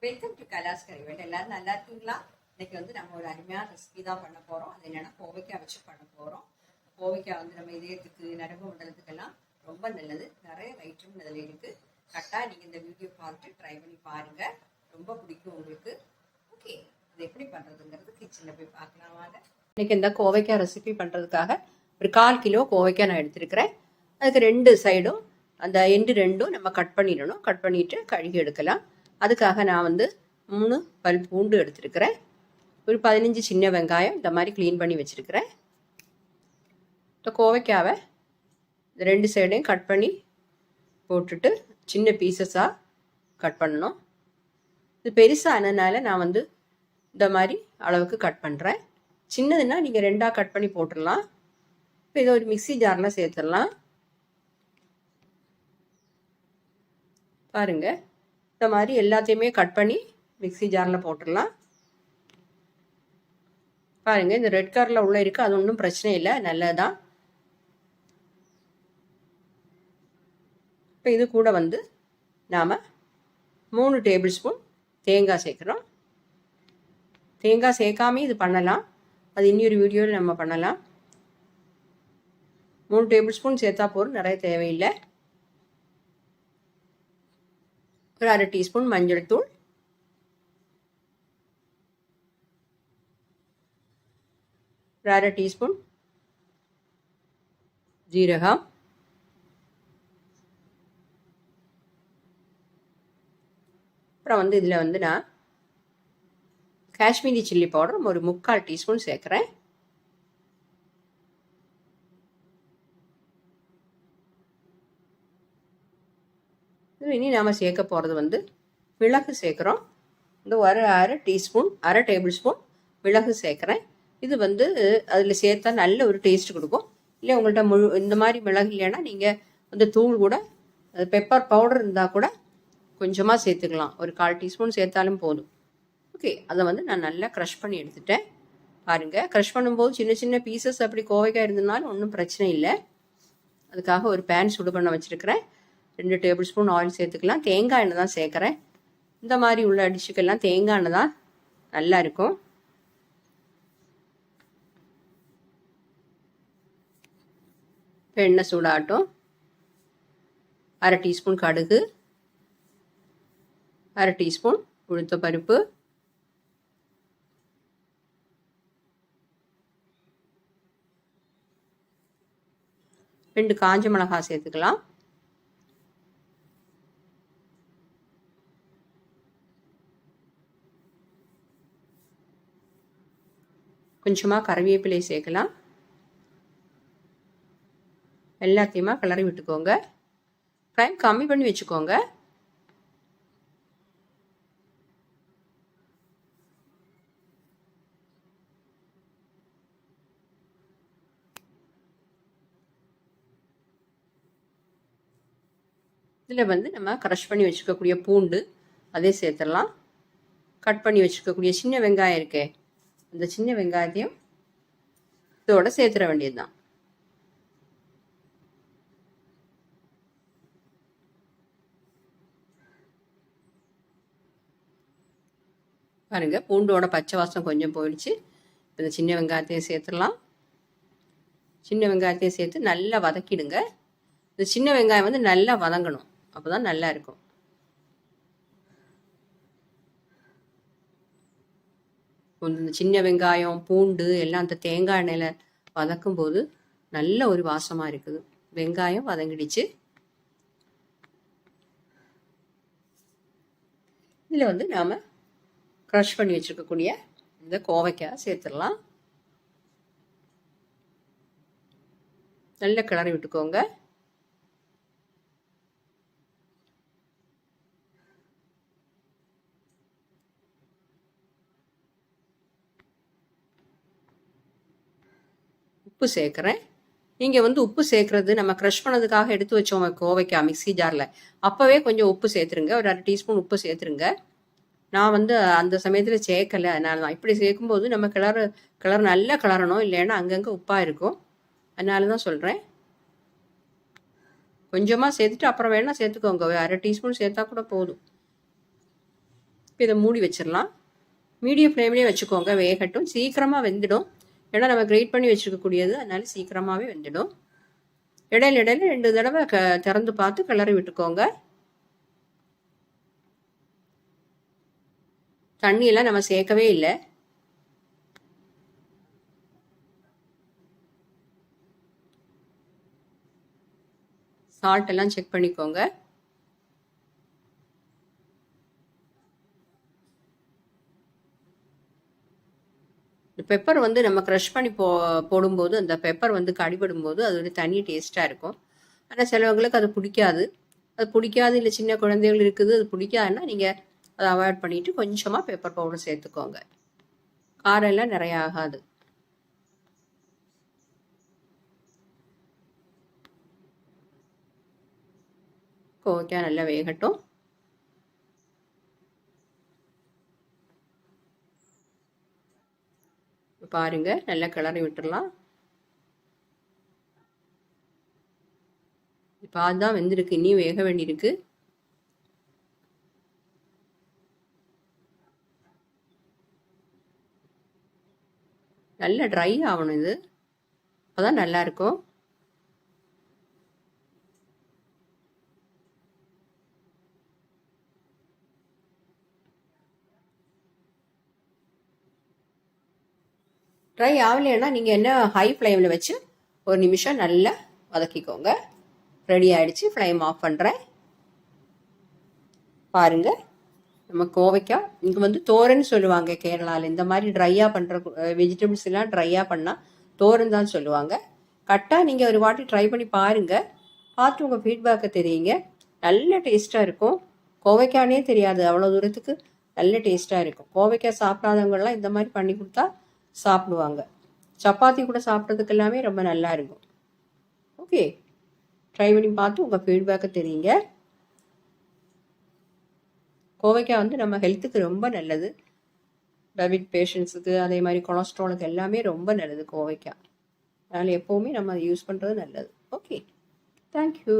Welcome to கலாஸ் கறிவேட். எல்லாரும் நல்லா இருக்கீங்களா? இன்னைக்கு வந்து நம்ம ஒரு அருமையான ரெசிபி தான் பண்ண போகிறோம். அது என்னென்னா கோவைக்காய் வச்சு பண்ண போகிறோம். கோவைக்காய் வந்து நம்ம இதயத்துக்கு நரம்பு மண்டலத்துக்கெல்லாம் ரொம்ப நல்லது. நிறைய வைட்டமின் அதில் இருக்குது. கரெக்டாக நீங்கள் இந்த வீடியோ பார்த்துட்டு ட்ரை பண்ணி பாருங்கள், ரொம்ப பிடிக்கும் உங்களுக்கு. ஓகே, இது எப்படி பண்ணுறதுங்கிறது கிச்சனில் போய் பார்க்கலாம் வாங்க. இன்னைக்கு இந்த கோவைக்காய் ரெசிபி பண்ணுறதுக்காக ஒரு 1/4 கிலோ கோவைக்காய் நான் எடுத்துருக்கிறேன். அதுக்கு 2 சைடும் அந்த எண்டு 2ம் நம்ம கட் பண்ணிடணும். கட் பண்ணிவிட்டு கழுகி எடுக்கலாம். அதுக்காக நான் வந்து 3 பல் பூண்டு எடுத்துருக்கிறேன். ஒரு 15 சின்ன வெங்காயம் இந்த மாதிரி க்ளீன் பண்ணி வச்சுருக்கிறேன். இந்த கோவைக்காவை 2 சைடையும் கட் பண்ணி போட்டுட்டு சின்ன பீசஸாக கட் பண்ணணும். இது பெருசானதுனால நான் வந்து இந்த மாதிரி அளவுக்கு கட் பண்ணுறேன். சின்னதுன்னா நீங்கள் 2ஆக கட் பண்ணி போட்டுடலாம். இப்போ இதை ஒரு மிக்ஸி ஜாரில் சேர்த்துடலாம். பாருங்கள், இந்த மாதிரி எல்லாத்தையுமே கட் பண்ணி மிக்ஸி ஜாரில் போட்டுடலாம். பாருங்கள், இந்த ரெட் கலரில் உள்ள இருக்குது, அது ஒன்றும் பிரச்சனை இல்லை, நல்லதுதான். இப்போ இது கூட வந்து நாம் 3 டேபிள் ஸ்பூன் தேங்காய் சேர்க்குறோம். தேங்காய் சேர்க்காமே இது பண்ணலாம், அது இன்னொரு வீடியோவில் நம்ம பண்ணலாம். 3 டேபிள் ஸ்பூன் சேர்த்தா போதும், நிறைய தேவையில்லை. ஒரு 1/2 டீஸ்பூன் மஞ்சள் தூள், ஒரு 1/2 டீஸ்பூன் ஜீரகம், அப்புறம் வந்து இதில் வந்து நான் காஷ்மீரி சில்லி பவுடர் ஒரு 3/4 டீஸ்பூன் சேர்க்குறேன். இனி நாம் சேர்க்க போகிறது வந்து மிளகு சேர்க்குறோம். இந்த ஒரு 1/2 டேபிள் ஸ்பூன் மிளகு சேர்க்குறேன். இது வந்து அதில் சேர்த்தா நல்ல ஒரு டேஸ்ட் கொடுக்கும். இல்லை உங்கள்கிட்ட இந்த மாதிரி மிளகு இல்லைன்னா நீங்கள் வந்து தூள் கூட பெப்பர் பவுடர் இருந்தால் கூட கொஞ்சமாக சேர்த்துக்கலாம். ஒரு 1/4 டீஸ்பூன் சேர்த்தாலும் போதும். ஓகே, அதை வந்து நான் நல்லா க்ரஷ் பண்ணி எடுத்துட்டேன். பாருங்கள், க்ரஷ் பண்ணும்போது சின்ன சின்ன பீசஸ் அப்படி கோவைக்காய் இருந்ததுனாலும் ஒன்றும் பிரச்சனை இல்லை. அதுக்காக ஒரு பேன் சுடு பண்ண வச்சுருக்கிறேன். 2 டேபிள் ஸ்பூன் ஆயில் சேர்த்துக்கலாம். தேங்காய் எண்ணெய் தான் சேர்க்குறேன். இந்த மாதிரி உள்ள டிஷ்ஷுக்கெல்லாம் தேங்காய் எண்ணெய் தான் நல்லா இருக்கும். எண்ணெய் சூடாகட்டும். 1/2 டீஸ்பூன் கடுகு, 1/2 டீஸ்பூன் உளுத்தம் பருப்பு, 2 காஞ்ச மிளகாய் சேர்த்துக்கலாம். கொஞ்சமாக கறிவேப்பிலை சேர்க்கலாம். எல்லாத்தையுமா கிளறி விட்டுக்கோங்க. ஃப்ளேம் கம்மி பண்ணி வச்சுக்கோங்க. இதில் வந்து நம்ம க்ரஷ் பண்ணி வச்சுக்கக்கூடிய பூண்டு அதே சேர்த்துடலாம். கட் பண்ணி வச்சுக்கக்கூடிய சின்ன வெங்காயம் இருக்கே, அந்த சின்ன வெங்காயத்தையும் இதோட சேர்த்துட வேண்டியது தான். பாருங்க, பூண்டோட பச்சை வாசம் கொஞ்சம் போயிடுச்சு. இந்த சின்ன வெங்காயத்தையும் சேர்த்துடலாம். சின்ன வெங்காயத்தையும் சேர்த்து நல்லா வதக்கிடுங்க. இந்த சின்ன வெங்காயம் வந்து நல்லா வதங்கணும், அப்போதான் நல்லா இருக்கும். இந்த சின்ன வெங்காயம் பூண்டு எல்லாம் அந்த தேங்காய் எண்ணெயில் வதக்கும் போது நல்ல ஒரு வாசமாக இருக்குது. வெங்காயம் வதங்கிடுச்சு. இதில் வந்து நாம் க்ரஷ் பண்ணி வச்சுருக்கக்கூடிய இந்த கோவைக்காய் சேர்த்துடலாம். நல்ல கிளறி விட்டுக்கோங்க. உப்பு சேர்க்குறேன். நீங்கள் வந்து உப்பு சேர்க்குறது நம்ம க்ரஷ் பண்ணதுக்காக எடுத்து வச்சோம் கோவைக்காய் மிக்ஸி ஜாரில், அப்போவே கொஞ்சம் உப்பு சேர்த்துருங்க. ஒரு 1/2 டீஸ்பூன் உப்பு சேர்த்துருங்க. நான் வந்து அந்த சமயத்தில் சேர்க்கலை, அதனால தான். இப்படி சேர்க்கும்போது நம்ம கிளறு நல்லா கிளறணும், இல்லைன்னா அங்கங்கே உப்பாக இருக்கும். அதனால தான் சொல்கிறேன். கொஞ்சமாக சேர்த்துட்டு அப்புறம் வேணால் சேர்த்துக்கோங்க. 1/2 டீஸ்பூன் சேர்த்தா கூட போதும். இப்போ இதை மூடி வச்சிடலாம். மீடியம் ஃப்ளேம்லேயே வச்சுக்கோங்க, வேகட்டும். சீக்கிரமாக வெந்துடும், ஏன்னா நம்ம கிரேட் பண்ணி வச்சுருக்கக்கூடியது, அதனால சீக்கிரமாகவே வெந்துடும். இடையில இடையில 2 தடவை திறந்து பார்த்து கிளறி விட்டுக்கோங்க. தண்ணியெல்லாம் நம்ம சேர்க்கவே இல்லை. சால்ட் எல்லாம் செக் பண்ணிக்கோங்க. பெப்பர் வந்து நம்ம க்ரஷ் பண்ணி போடும்போது அந்த பெப்பர் வந்து கடிபடும் போது அது ஒரு தனி டேஸ்ட்டாக இருக்கும். ஆனால் சிலவங்களுக்கு அது பிடிக்காது. அது பிடிக்காது, இல்லை சின்ன குழந்தைகள் இருக்குது அது பிடிக்காதுன்னா நீங்கள் அதை அவாய்ட் பண்ணிவிட்டு கொஞ்சமாக பெப்பர் பவுடர் சேர்த்துக்கோங்க. காரம் எல்லாம் நிறைய ஆகாது. கோவைக்காய் நல்லா வேகட்டும். பாருங்க, நல்லா கிளறி விட்டுடலாம். இப்போ அதுதான் வெந்திருக்கு, இன்னும் வேக வேண்டியிருக்கு. நல்லா ட்ரை ஆகணும், இது அப்போதான் நல்லா இருக்கும். ட்ரை ஆகலைன்னா நீங்கள் என்ன ஹை ஃப்ளேமில் வச்சு 1 நிமிஷம் நல்லா வதக்கிக்கோங்க. ரெடி ஆகிடுச்சு. ஃப்ளேம் ஆஃப் பண்ணுறேன். பாருங்கள், நம்ம கோவைக்காய் இங்கே வந்து தோரன்னு சொல்லுவாங்க கேரளாவில். இந்த மாதிரி ட்ரையாக பண்ணுற வெஜிடபிள்ஸ் எல்லாம் ட்ரையாக பண்ணால் தோரன் தான் சொல்லுவாங்க. கரெக்டாக நீங்கள் ஒரு வாட்டி ட்ரை பண்ணி பாருங்கள். பார்த்து உங்கள் ஃபீட்பேக்கை தெரியுங்க. நல்ல டேஸ்ட்டாக இருக்கும். கோவைக்கானே தெரியாது, அவ்வளோ தூரத்துக்கு நல்ல டேஸ்ட்டாக இருக்கும். கோவைக்காய் சாப்பிடாதவங்கலாம் இந்த மாதிரி பண்ணி கொடுத்தா சாப்பிடுவாங்க. சப்பாத்தி கூட சாப்பிட்றதுக்கு எல்லாமே ரொம்ப நல்லா இருக்கும். ஓகே, ட்ரை பண்ணி பார்த்து உங்கள் ஃபீட்பேக்கை தெரியுங்க. கோவைக்காய் வந்து நம்ம ஹெல்த்துக்கு ரொம்ப நல்லது. டயபெட்டிக் பேஷண்ட்ஸுக்கு, அதே மாதிரி கொலஸ்ட்ராலுக்கு எல்லாமே ரொம்ப நல்லது கோவைக்காய். அதனால் எப்போவுமே நம்ம அதை யூஸ் பண்ணுறது நல்லது. Okay, thank you.